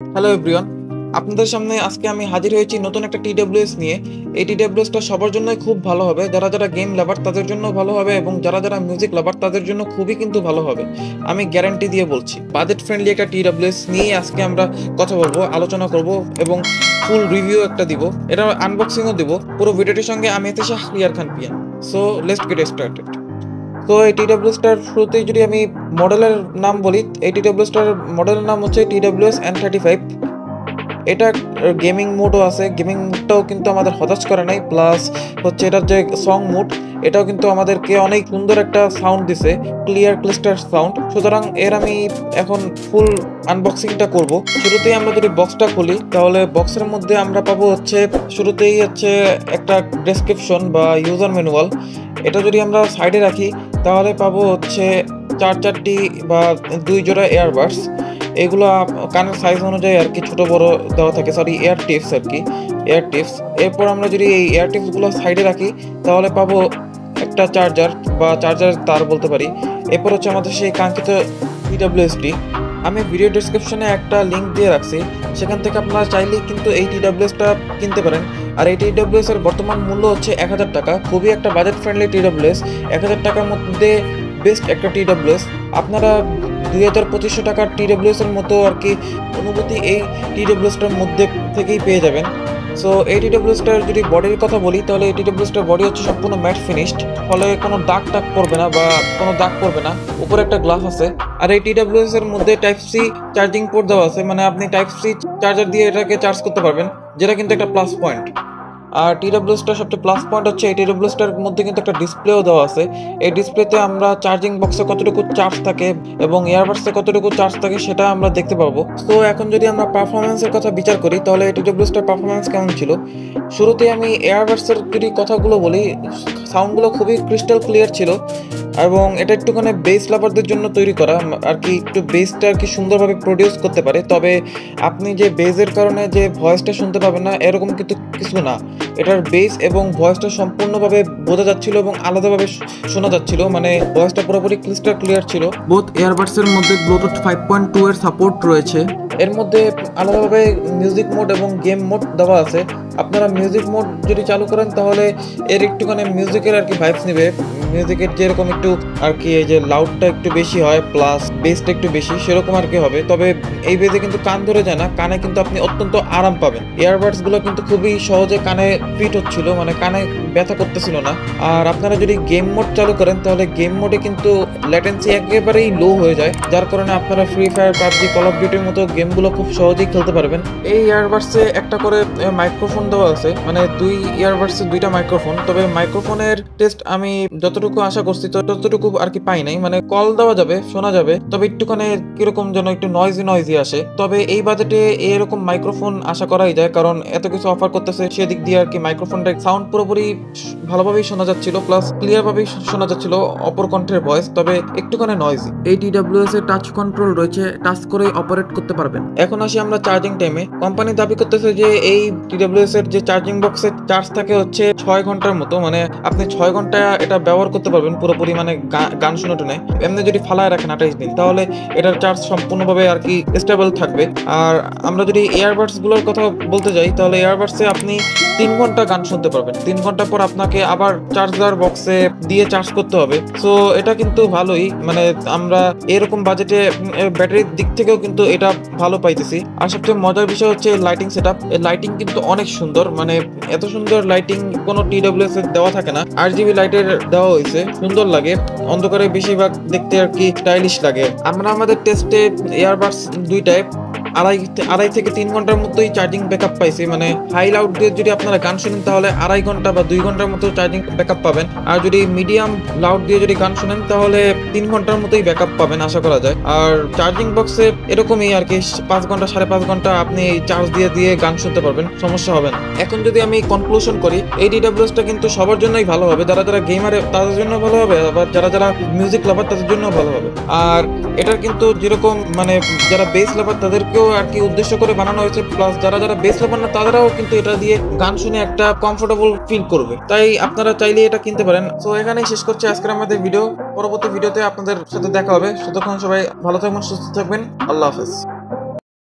Hello everyone, আপনাদের সামনে আজকে আমি হাজির হয়েছি নতুন একটা TWS নিয়ে। এই TWSটা সবার জন্যই খুব ভালো হবে, যারা যারা গেম লাভার তাদের জন্য ভালো হবে এবং যারা যারা মিউজিক লাভার তাদের জন্য খুবই কিন্তু ভালো হবে, আমি গ্যারান্টি দিয়ে বলছি। বাজেট ফ্রেন্ডলি একটা TWS নিয়ে আজকে আমরা কথা বলবো, আলোচনা করব এবং ফুল রিভিউ একটা দিব, এটা আনবক্সিংও দিব। পুরো ভিডিওটির সঙ্গে আমি এতে Shahriar Khan Piya. So let's get started. তো এই TWSটার শুরুতেই যদি আমি মডেলের নাম বলি, এই TWSটার মডেলের নাম হচ্ছে TWS N35। এটা গেমিং মোডও আছে, গেমিং মোডটাও কিন্তু আমাদের হতাশ করে নাই, প্লাস হচ্ছে এটার যে সং মোড এটাও কিন্তু আমাদেরকে অনেক সুন্দর একটা সাউন্ড দিছে, ক্লিয়ার ক্লিস্টার সাউন্ড। সুতরাং এর আমি এখন ফুল আনবক্সিংটা করব। শুরুতেই আমরা যদি বক্সটা খুলি তাহলে বক্সের মধ্যে আমরা পাবো হচ্ছে শুরুতেই হচ্ছে একটা ডেসক্রিপশন বা ইউজার ম্যানুয়াল। এটা যদি আমরা সাইডে রাখি তাহলে পাবো হচ্ছে চারটি বা 2 জোড়া এয়ারবাডস। এগুলো কানের সাইজ অনুযায়ী আর কি ছোটো বড়ো দেওয়া থাকে, সরি এয়ার টিপস আর কি, এয়ার টিপস। এরপর আমরা যদি এই এয়ার টিপসগুলো সাইডে রাখি তাহলে পাবো একটা চার্জার বা চার্জার তার বলতে পারি। এরপর হচ্ছে আমাদের সেই কাঙ্ক্ষিত TWSটি। আমি ভিডিও ডিসক্রিপশনে একটা লিঙ্ক দিয়ে রাখছি, সেখান থেকে আপনারা চাইলেই কিন্তু এই TWSটা কিনতে পারেন। আর এই TWS এর বর্তমান মূল্য হচ্ছে 1000 টাকা, খুবই একটা বাজেট ফ্রেন্ডলি TWS। 1000 টাকার মধ্যে বেস্ট একটা TWS। আপনারা 2200 টাকার TWS এর মতো আর কি অনুভূতি এই TWSটার মধ্যে থেকেই পেয়ে যাবেন। সো এই TWSটার যদি বডির কথা বলি তাহলে এই TWSটার বডি হচ্ছে সম্পূর্ণ ম্যাট ফিনিশড, ফলে কোনো দাগ পড়বে না বা কোনো দাগ পড়বে না। উপরে একটা গ্লাস আছে। আর এই TWS এর মধ্যে টাইপ সি চার্জিং পোর্ট দেওয়া আছে, মানে আপনি টাইপ সি চার্জার দিয়ে এটাকে চার্জ করতে পারবেন, যেটা কিন্তু একটা প্লাস পয়েন্ট। আর TWSটার সবচেয়ে প্লাস পয়েন্ট হচ্ছে এই TWSটার মধ্যে কিন্তু একটা ডিসপ্লেও দেওয়া আছে। এই ডিসপ্লেতে আমরা চার্জিং বক্সে কতটুকু চার্জ থাকে এবং ইয়ারবাডসে কতটুকু চার্জ থাকে সেটা আমরা দেখতে পাবো। তো এখন যদি আমরা পারফরমেন্সের কথা বিচার করি তাহলে এই TWSটার পারফরমেন্স কেমন ছিল। শুরুতে আমি এয়ারবাডসের যদি কথাগুলো বলি, সাউন্ডগুলো খুবই ক্রিস্টাল ক্লিয়ার ছিল এবং এটা একটুখানি বেস লাভারদের জন্য তৈরি করা আর কি, একটু বেসটা আর কি সুন্দরভাবে প্রডিউস করতে পারে। তবে আপনি যে বেসের কারণে যে ভয়েসটা শুনতে পাবেন না এরকম কিন্তু কিছু না, এটার বেস এবং ভয়েসটা সম্পূর্ণভাবে বোঝা যাচ্ছিল এবং আলাদাভাবে শোনা যাচ্ছিল, মানে ভয়েসটা পুরোপুরি ক্লিস্টার ক্লিয়ার ছিল। বোথ এয়ারবাডসের মধ্যে ব্লুটুথ 5.2 এর সাপোর্ট রয়েছে। এর মধ্যে আলাদাভাবে মিউজিক মোড এবং গেম মোড দেওয়া আছে। আপনারা মিউজিক মোড যদি চালু করেন তাহলে এর একটুখানি মিউজিকের আর কি ভাইবস নেবে, মিউজিকের যেরকম একটু আর কি এই যে লাউডটা একটু বেশি হয় প্লাস বেসটা একটু বেশি সেরকম আর কি হবে। তবে এই বেজে কিন্তু কান ধরে যায় না, কানে কিন্তু আপনি অত্যন্ত আরাম পাবেন। ইয়ারবাডস গুলো কিন্তু খুবই সহজে কানে ফিট হচ্ছিল, মানে কানে ব্যথা করতেছিল না। আর আপনারা যদি গেম মোড চালু করেন তাহলে গেম মোডে কিন্তু ল্যাটেন্সি একেবারেই লো হয়ে যায়, যার কারণে আপনারা free fire, PUBG, call of ডিউটির মতো গেমগুলো খুব সহজেই খেলতে পারবেন। এই ইয়ারবাডসে একটা করে মাইক্রোফোন দেওয়া আছে, মানে 2 ইয়ারবাডসে 2টা মাইক্রোফোন। তবে মাইক্রোফোনের টেস্ট আমি যতটুকু আশা করছি ততটুকু আর কি পাই নাই, মানে কল দেওয়া যাবে, শোনা যাবে, তবে একটুখানি কিরকম যেন একটু নয়েজি আসে। তবে এই বাজেটে এরকম মাইক্রোফোন আশা করাই যায়, কারণ এত কিছু অফার করতেছে সেদিক দিয়ে আর কি মাইক্রোফোনটা সাউন্ড পুরোপুরি ভালোভাবেই শোনা যাচ্ছিল, প্লাস ক্লিয়ার ভাবেই শোনা যাচ্ছিল অপর কণ্ঠের ভয়েস, তবে একটুখানি নয়েজি। এই TWS এর টাচ কন্ট্রোল রয়েছে, টাচ করে অপারেট করতে পারবেন। এখন আসি আমরা চার্জিং টাইমে। কোম্পানি দাবি করতেছে যে এই TWS এর যে চার্জিং বক্সের চার্জ থাকে হচ্ছে 6 ঘন্টার মতো, মানে আপনি 6 ঘন্টা এটা ব্যবহার করতে পারবেন পুরোপুরি, মানে গান শুনে টুনে। এমনি যদি ফালায় রাখেন 28 দিন তাহলে এটার চার্জ সম্পূর্ণভাবে আর কি স্টেবল থাকবে। আর আমরা যদি এয়ারবাডস গুলোর কথা বলতে যাই তাহলে এয়ারবাডসে আপনি 3 ঘন্টা গান শুনতে পারবেন। 3 ঘন্টা পর আপনাকে আবার চার্জার বক্সে দিয়ে চার্জ করতে হবে। সো এটা কিন্তু ভালোই, মানে আমরা এরকম বাজেটে ব্যাটারির দিক থেকেও কিন্তু এটা ভালো পাইতেছি। আর সবচেয়ে মজার বিষয় হচ্ছে লাইটিং সেটআপ। এই লাইটিং কিন্তু অনেক সুন্দর, মানে এত সুন্দর লাইটিং কোনো TWS এর দেওয়া থাকে না। RGB লাইটের দেওয়া হয়েছে, সুন্দর লাগে, অন্ধকারে বেশিরভাগ দেখতে আর কি স্টাইলিশ লাগে। আমরা আমাদের টেস্টে এয়ারবাডস 2টায় আড়াই থেকে 3 ঘন্টার মতোই চার্জিং ব্যাকআপ পাইছি, মানে হাই লাউড দিয়ে যদি আপনারা গান শুনেন তাহলে 2.5 ঘন্টা বা 2 ঘন্টার মতো চার্জিং ব্যাকআপ পাবেন। আর যদি মিডিয়াম লাউড দিয়ে যদি গান শুনেন তাহলে 3 ঘন্টার মতোই ব্যাকআপ পাবেন আশা করা যায়। আর চার্জিং বক্সে এরকমই আর কি 5 ঘন্টা 5.5 ঘন্টা আপনি চার্জ দিয়ে গান শুনতে পারবেন, সমস্যা হবে না। এখন যদি আমি কনক্লুশন করি, এই TWSটা কিন্তু সবার জন্যই ভালো হবে, যারা যারা গেমার তাদের জন্য ভালো হবে, আবার যারা যারা মিউজিক লাভার তাদের জন্য ভালো হবে। আর এটার কিন্তু যেরকম মানে যারা বেস লাভার তাদেরকেও আর কি উদ্দেশ্য করে বানানো হয়েছে, প্লাস যারা যারা বেস লাভার না তারাও কিন্তু এটা দিয়ে গান শুনে একটা কমফোর্টেবল ফিল করবে, তাই আপনারা চাইলে এটা কিনতে পারেন। সো এখানেই শেষ করছি আজকের আমাদের ভিডিও। পরবর্তী ভিডিওতে আপনাদের সাথে দেখা হবে। ততক্ষণ সবাই ভালো থাকবেন, সুস্থ থাকবেন। আল্লাহ হাফেজ।